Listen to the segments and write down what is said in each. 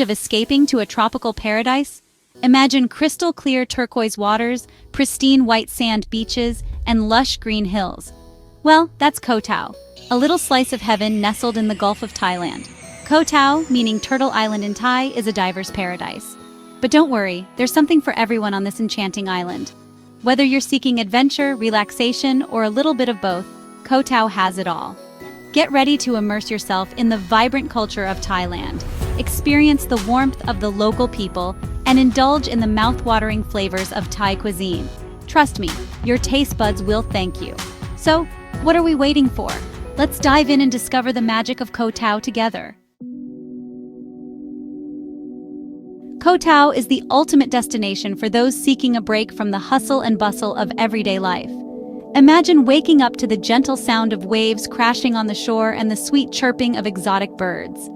of escaping to a tropical paradise? Imagine crystal clear turquoise waters, pristine white sand beaches, and lush green hills. Well, that's Koh Tao, a little slice of heaven nestled in the Gulf of Thailand. Koh Tao, meaning Turtle Island in Thai, is a diver's paradise. But don't worry, there's something for everyone on this enchanting island. Whether you're seeking adventure, relaxation, or a little bit of both, Koh Tao has it all. Get ready to immerse yourself in the vibrant culture of Thailand, experience the warmth of the local people, and indulge in the mouth-watering flavors of Thai cuisine. Trust me, your taste buds will thank you. So, what are we waiting for? Let's dive in and discover the magic of Koh Tao together. Koh Tao is the ultimate destination for those seeking a break from the hustle and bustle of everyday life. Imagine waking up to the gentle sound of waves crashing on the shore and the sweet chirping of exotic birds.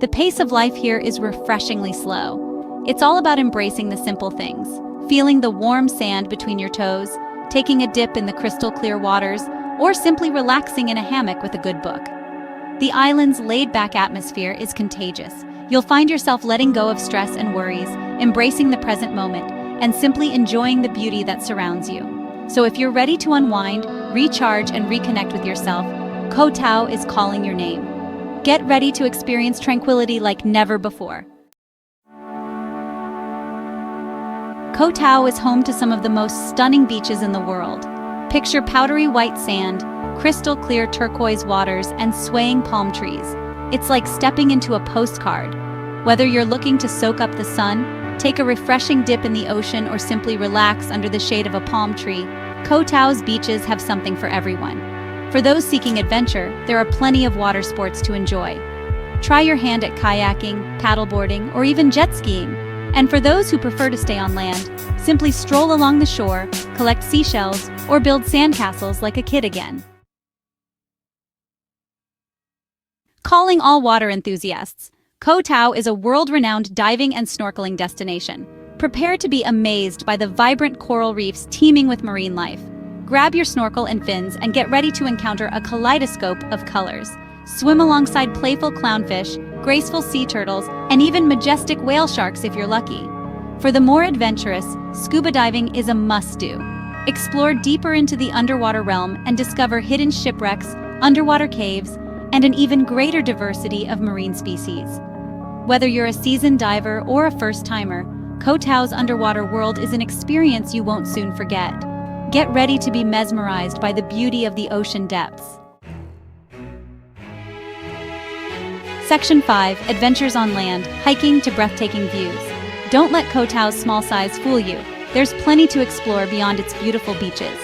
The pace of life here is refreshingly slow. It's all about embracing the simple things, feeling the warm sand between your toes, taking a dip in the crystal clear waters, or simply relaxing in a hammock with a good book. The island's laid-back atmosphere is contagious. You'll find yourself letting go of stress and worries, embracing the present moment, and simply enjoying the beauty that surrounds you. So if you're ready to unwind, recharge, and reconnect with yourself, Koh Tao is calling your name. Get ready to experience tranquility like never before. Koh Tao is home to some of the most stunning beaches in the world. Picture powdery white sand, crystal clear turquoise waters, and swaying palm trees. It's like stepping into a postcard. Whether you're looking to soak up the sun, take a refreshing dip in the ocean, or simply relax under the shade of a palm tree, Koh Tao's beaches have something for everyone. For those seeking adventure, there are plenty of water sports to enjoy. Try your hand at kayaking, paddleboarding, or even jet skiing. And for those who prefer to stay on land, simply stroll along the shore, collect seashells, or build sandcastles like a kid again. Calling all water enthusiasts, Koh Tao is a world-renowned diving and snorkeling destination. Prepare to be amazed by the vibrant coral reefs teeming with marine life. Grab your snorkel and fins and get ready to encounter a kaleidoscope of colors. Swim alongside playful clownfish, graceful sea turtles, and even majestic whale sharks if you're lucky. For the more adventurous, scuba diving is a must-do. Explore deeper into the underwater realm and discover hidden shipwrecks, underwater caves, and an even greater diversity of marine species. Whether you're a seasoned diver or a first-timer, Koh Tao's underwater world is an experience you won't soon forget. Get ready to be mesmerized by the beauty of the ocean depths. Section 5. Adventures on land, hiking to breathtaking views. Don't let Koh Tao's small size fool you. There's plenty to explore beyond its beautiful beaches.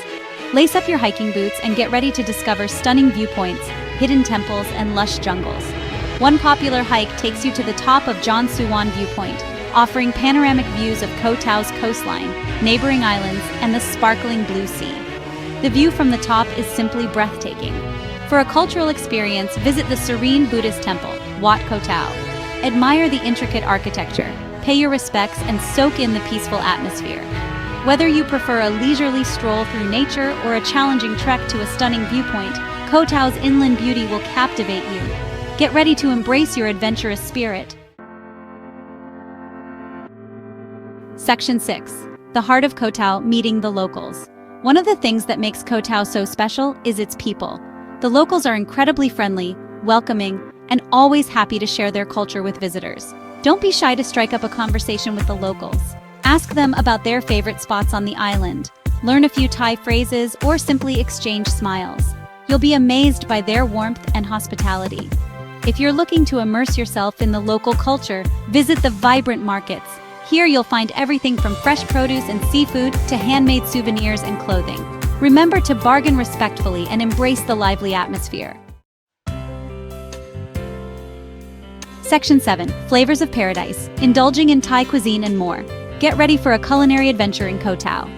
Lace up your hiking boots and get ready to discover stunning viewpoints, hidden temples, and lush jungles. One popular hike takes you to the top of John-Suwan Viewpoint, offering panoramic views of Koh Tao's coastline, neighboring islands, and the sparkling blue sea. The view from the top is simply breathtaking. For a cultural experience, visit the serene Buddhist temple, Wat Koh Tao. Admire the intricate architecture, pay your respects, and soak in the peaceful atmosphere. Whether you prefer a leisurely stroll through nature or a challenging trek to a stunning viewpoint, Koh Tao's inland beauty will captivate you. Get ready to embrace your adventurous spirit. Section 6. The heart of Koh Tao, meeting the locals. One of the things that makes Koh Tao so special is its people. The locals are incredibly friendly, welcoming, and always happy to share their culture with visitors. Don't be shy to strike up a conversation with the locals. Ask them about their favorite spots on the island, learn a few Thai phrases, or simply exchange smiles. You'll be amazed by their warmth and hospitality. If you're looking to immerse yourself in the local culture, visit the vibrant markets. Here you'll find everything from fresh produce and seafood to handmade souvenirs and clothing. Remember to bargain respectfully and embrace the lively atmosphere. Section 7. Flavors of Paradise, indulging in Thai cuisine and more. Get ready for a culinary adventure in Koh Tao.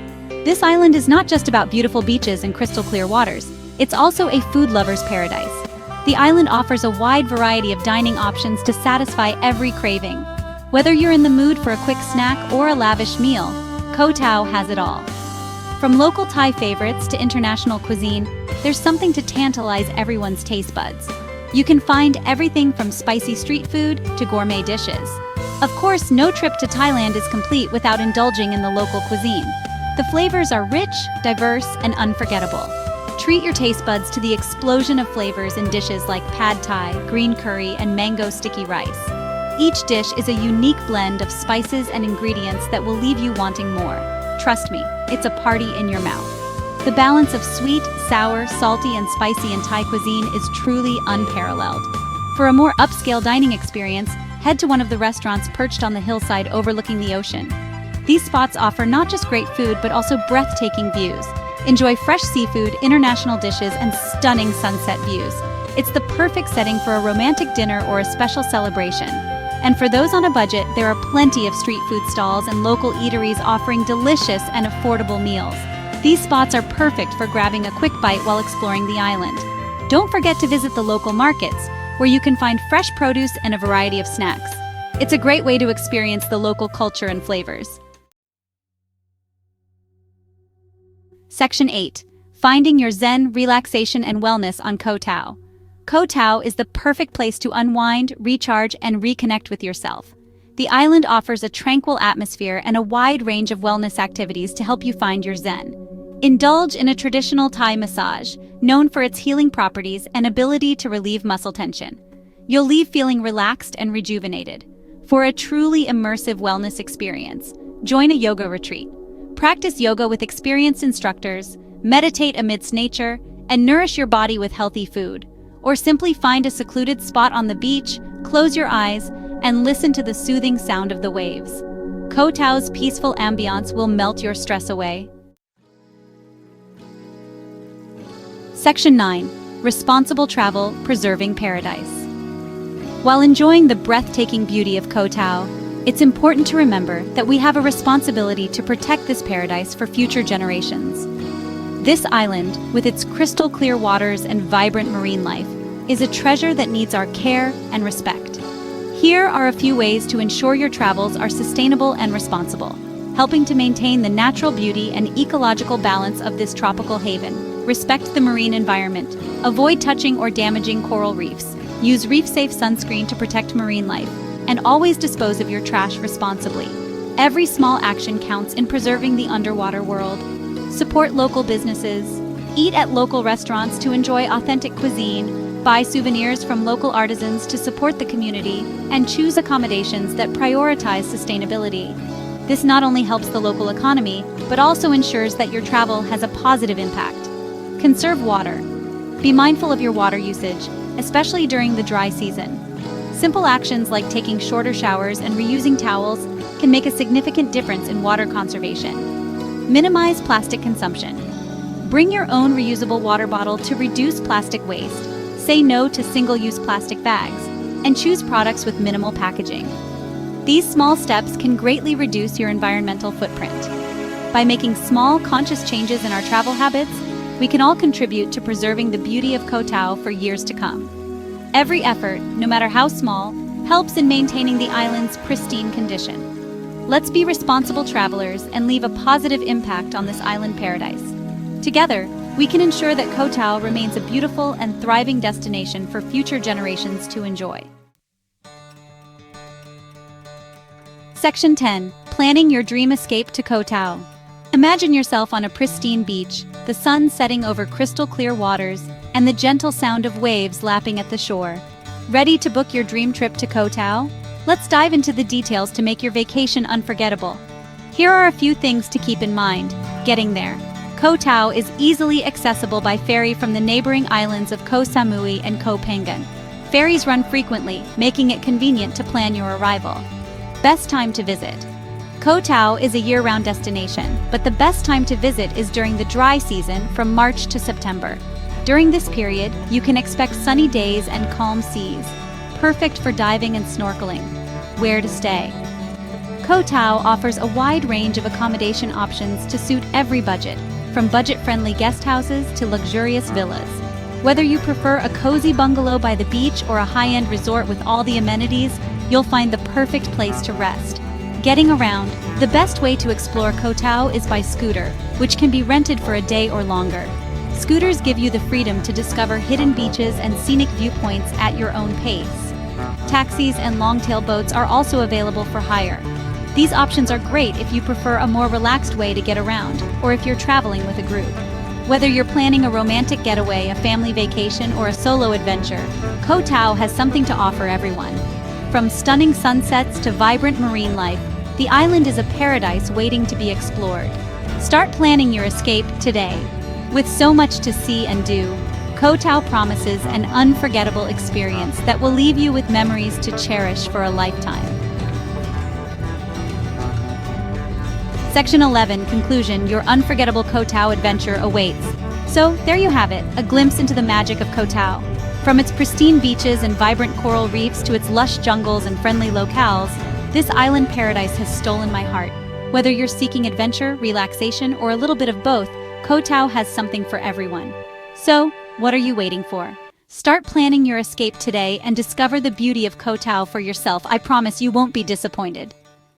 This island is not just about beautiful beaches and crystal clear waters. It's also a food lover's paradise. The island offers a wide variety of dining options to satisfy every craving. Whether you're in the mood for a quick snack or a lavish meal, Koh Tao has it all. From local Thai favorites to international cuisine, there's something to tantalize everyone's taste buds. You can find everything from spicy street food to gourmet dishes. Of course, no trip to Thailand is complete without indulging in the local cuisine. The flavors are rich, diverse, and unforgettable. Treat your taste buds to the explosion of flavors in dishes like pad thai, green curry, and mango sticky rice. Each dish is a unique blend of spices and ingredients that will leave you wanting more. Trust me, it's a party in your mouth. The balance of sweet, sour, salty, and spicy in Thai cuisine is truly unparalleled. For a more upscale dining experience, head to one of the restaurants perched on the hillside overlooking the ocean. These spots offer not just great food but also breathtaking views. Enjoy fresh seafood, international dishes, and stunning sunset views. It's the perfect setting for a romantic dinner or a special celebration. And for those on a budget, there are plenty of street food stalls and local eateries offering delicious and affordable meals. These spots are perfect for grabbing a quick bite while exploring the island. Don't forget to visit the local markets, where you can find fresh produce and a variety of snacks. It's a great way to experience the local culture and flavors. Section 8. Finding your zen, relaxation, and wellness on Koh Tao. Koh Tao is the perfect place to unwind, recharge, and reconnect with yourself. The island offers a tranquil atmosphere and a wide range of wellness activities to help you find your zen. Indulge in a traditional Thai massage, known for its healing properties and ability to relieve muscle tension. You'll leave feeling relaxed and rejuvenated. For a truly immersive wellness experience, join a yoga retreat. Practice yoga with experienced instructors, meditate amidst nature, and nourish your body with healthy food. Or simply find a secluded spot on the beach, close your eyes, and listen to the soothing sound of the waves. Koh Tao's peaceful ambiance will melt your stress away. Section 9. Responsible travel, preserving paradise. While enjoying the breathtaking beauty of Koh Tao, it's important to remember that we have a responsibility to protect this paradise for future generations. This island, with its crystal clear waters and vibrant marine life, is a treasure that needs our care and respect. Here are a few ways to ensure your travels are sustainable and responsible, helping to maintain the natural beauty and ecological balance of this tropical haven. Respect the marine environment. Avoid touching or damaging coral reefs. Use reef-safe sunscreen to protect marine life, and always dispose of your trash responsibly. Every small action counts in preserving the underwater world. Support local businesses. Eat at local restaurants to enjoy authentic cuisine. Buy souvenirs from local artisans to support the community, and choose accommodations that prioritize sustainability. This not only helps the local economy, but also ensures that your travel has a positive impact. Conserve water. Be mindful of your water usage, especially during the dry season. Simple actions like taking shorter showers and reusing towels can make a significant difference in water conservation. Minimize plastic consumption. Bring your own reusable water bottle to reduce plastic waste. Say no to single-use plastic bags, and choose products with minimal packaging. These small steps can greatly reduce your environmental footprint. By making small, conscious changes in our travel habits, we can all contribute to preserving the beauty of Koh Tao for years to come. Every effort, no matter how small, helps in maintaining the island's pristine condition. Let's be responsible travelers and leave a positive impact on this island paradise. Together, we can ensure that Koh Tao remains a beautiful and thriving destination for future generations to enjoy. Section 10. Planning your dream escape to Koh Tao. Imagine yourself on a pristine beach, the sun setting over crystal clear waters, and the gentle sound of waves lapping at the shore. Ready to book your dream trip to Koh Tao? Let's dive into the details to make your vacation unforgettable. Here are a few things to keep in mind. Getting there. Koh Tao is easily accessible by ferry from the neighboring islands of Koh Samui and Koh Phangan. Ferries run frequently, making it convenient to plan your arrival. Best time to visit. Koh Tao is a year-round destination, but the best time to visit is during the dry season from March to September. During this period, you can expect sunny days and calm seas, perfect for diving and snorkeling. Where to stay? Koh Tao offers a wide range of accommodation options to suit every budget, from budget-friendly guest houses to luxurious villas. Whether you prefer a cozy bungalow by the beach or a high-end resort with all the amenities, you'll find the perfect place to rest. Getting around. The best way to explore Koh Tao is by scooter, which can be rented for a day or longer. Scooters give you the freedom to discover hidden beaches and scenic viewpoints at your own pace. Taxis and long-tail boats are also available for hire. These options are great if you prefer a more relaxed way to get around, or if you're traveling with a group. Whether you're planning a romantic getaway, a family vacation, or a solo adventure, Koh Tao has something to offer everyone. From stunning sunsets to vibrant marine life, the island is a paradise waiting to be explored. Start planning your escape today. With so much to see and do, Koh Tao promises an unforgettable experience that will leave you with memories to cherish for a lifetime. Section 11, Conclusion. Your unforgettable Koh Tao adventure awaits. So, there you have it, a glimpse into the magic of Koh Tao. From its pristine beaches and vibrant coral reefs to its lush jungles and friendly locales, this island paradise has stolen my heart. Whether you're seeking adventure, relaxation, or a little bit of both, Koh Tao has something for everyone. So, what are you waiting for? Start planning your escape today and discover the beauty of Koh Tao for yourself. I promise you won't be disappointed.